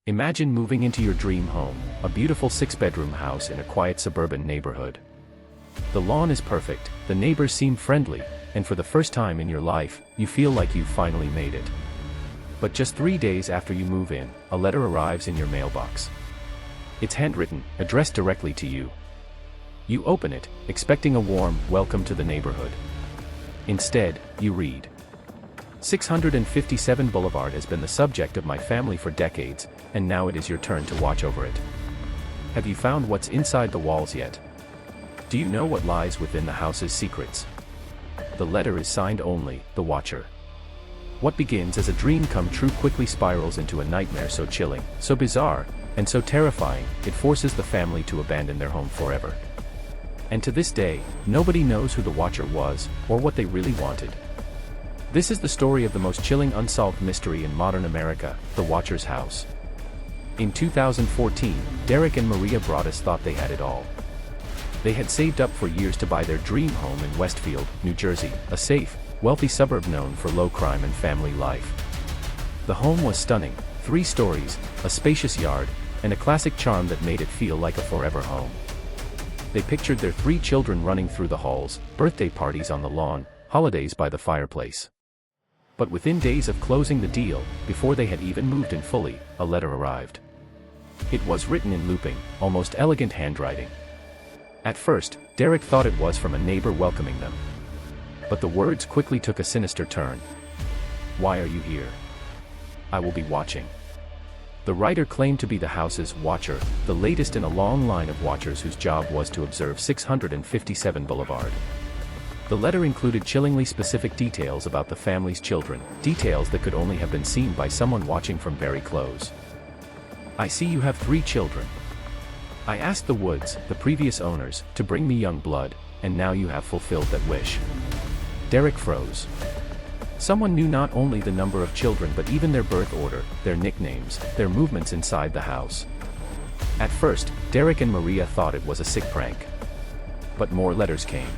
Imagine moving into your dream home, a beautiful 6-bedroom house in a quiet suburban neighborhood. The lawn is perfect, the neighbors seem friendly, and for the first time in your life, you feel like you've finally made it. But just 3 days after you move in, a letter arrives in your mailbox. It's handwritten, addressed directly to you. You open it, expecting a warm welcome to the neighborhood. Instead, you read, 657 Boulevard has been the subject of my family for decades, and now it is your turn to watch over it. Have you found what's inside the walls yet? Do you know what lies within the house's secrets? The letter is signed only, The Watcher. What begins as a dream come true quickly spirals into a nightmare so chilling, so bizarre, and so terrifying, it forces the family to abandon their home forever. And to this day, nobody knows who the Watcher was, or what they really wanted. This is the story of the most chilling unsolved mystery in modern America, the Watcher's house. In 2014, Derek and Maria Broaddus thought they had it all. They had saved up for years to buy their dream home in Westfield, New Jersey, a safe, wealthy suburb known for low crime and family life. The home was stunning, 3 stories, a spacious yard, and a classic charm that made it feel like a forever home. They pictured their 3 children running through the halls, birthday parties on the lawn, holidays by the fireplace. But within days of closing the deal, before they had even moved in fully, a letter arrived. It was written in looping, almost elegant handwriting. At first, Derek thought it was from a neighbor welcoming them. But the words quickly took a sinister turn. Why are you here? I will be watching. The writer claimed to be the house's watcher, the latest in a long line of watchers whose job was to observe 657 Boulevard. The letter included chillingly specific details about the family's children, details that could only have been seen by someone watching from very close. I see you have 3 children. I asked the Woods, the previous owners, to bring me young blood, and now you have fulfilled that wish. Derek froze. Someone knew not only the number of children but even their birth order, their nicknames, their movements inside the house. At first, Derek and Maria thought it was a sick prank. But more letters came.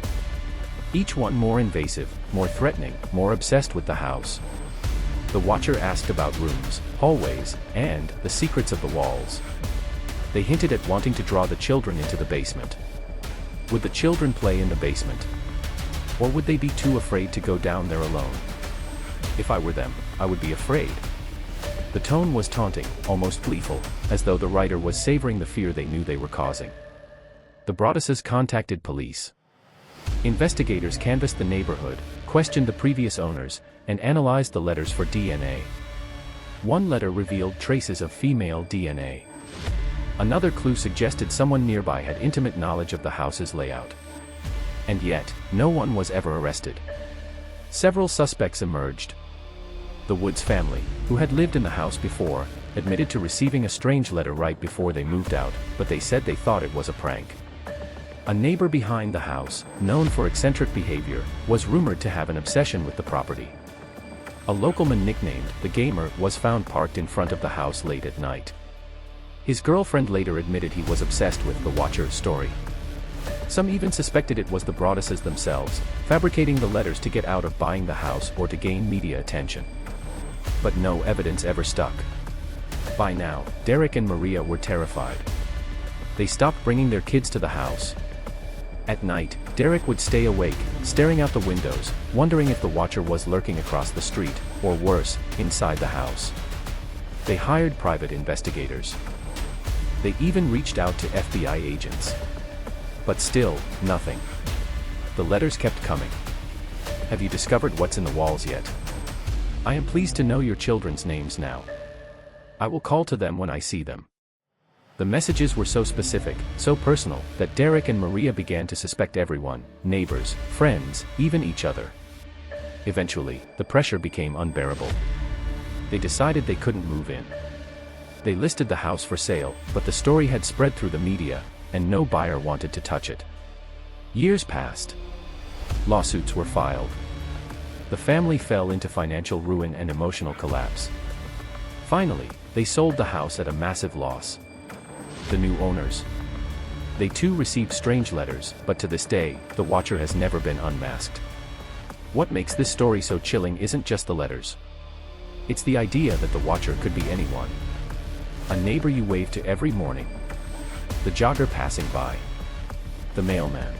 Each one more invasive, more threatening, more obsessed with the house. The Watcher asked about rooms, hallways, and the secrets of the walls. They hinted at wanting to draw the children into the basement. Would the children play in the basement? Or would they be too afraid to go down there alone? If I were them, I would be afraid. The tone was taunting, almost gleeful, as though the writer was savoring the fear they knew they were causing. The Broadduses contacted police. Investigators canvassed the neighborhood, questioned the previous owners, and analyzed the letters for DNA. One letter revealed traces of female DNA. Another clue suggested someone nearby had intimate knowledge of the house's layout. And yet, no one was ever arrested. Several suspects emerged. The Woods family, who had lived in the house before, admitted to receiving a strange letter right before they moved out, but they said they thought it was a prank. A neighbor behind the house, known for eccentric behavior, was rumored to have an obsession with the property. A localman nicknamed the Gamer was found parked in front of the house late at night. His girlfriend later admitted he was obsessed with the Watcher's story. Some even suspected it was the Broadduses themselves, fabricating the letters to get out of buying the house or to gain media attention. But no evidence ever stuck. By now, Derek and Maria were terrified. They stopped bringing their kids to the house. At night, Derek would stay awake, staring out the windows, wondering if the Watcher was lurking across the street, or worse, inside the house. They hired private investigators. They even reached out to FBI agents. But still, nothing. The letters kept coming. Have you discovered what's in the walls yet? I am pleased to know your children's names now. I will call to them when I see them. The messages were so specific, so personal, that Derek and Maria began to suspect everyone, neighbors, friends, even each other. Eventually, the pressure became unbearable. They decided they couldn't move in. They listed the house for sale, but the story had spread through the media, and no buyer wanted to touch it. Years passed. Lawsuits were filed. The family fell into financial ruin and emotional collapse. Finally, they sold the house at a massive loss. The new owners. They too received strange letters, but to this day, the Watcher has never been unmasked. What makes this story so chilling isn't just the letters. It's the idea that the Watcher could be anyone. A neighbor you wave to every morning. The jogger passing by. The mailman.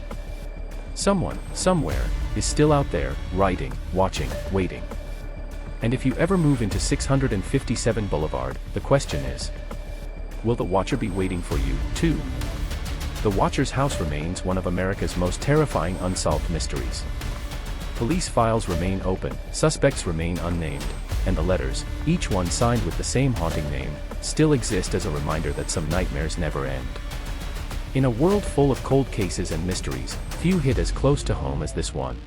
Someone, somewhere, is still out there, writing, watching, waiting. And if you ever move into 657 Boulevard, the question is, will the watcher be waiting for you, too? The watcher's house remains one of America's most terrifying unsolved mysteries. Police files remain open, suspects remain unnamed, and the letters, each one signed with the same haunting name, still exist as a reminder that some nightmares never end. In a world full of cold cases and mysteries, few hit as close to home as this one.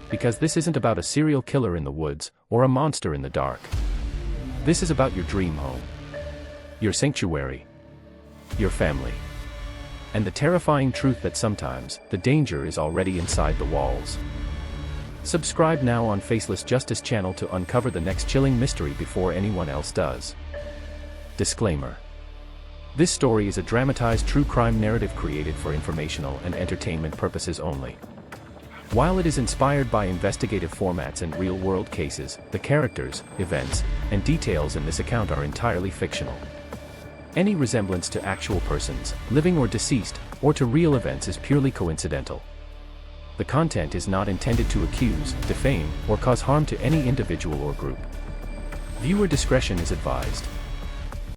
Because this isn't about a serial killer in the woods, or a monster in the dark. This is about your dream home. Your sanctuary. Your family. And the terrifying truth that sometimes, the danger is already inside the walls. Subscribe now on Faceless Justice channel to uncover the next chilling mystery before anyone else does. Disclaimer. This story is a dramatized true crime narrative created for informational and entertainment purposes only. While it is inspired by investigative formats and real-world cases, the characters, events, and details in this account are entirely fictional. Any resemblance to actual persons, living or deceased, or to real events is purely coincidental. The content is not intended to accuse, defame, or cause harm to any individual or group. Viewer discretion is advised.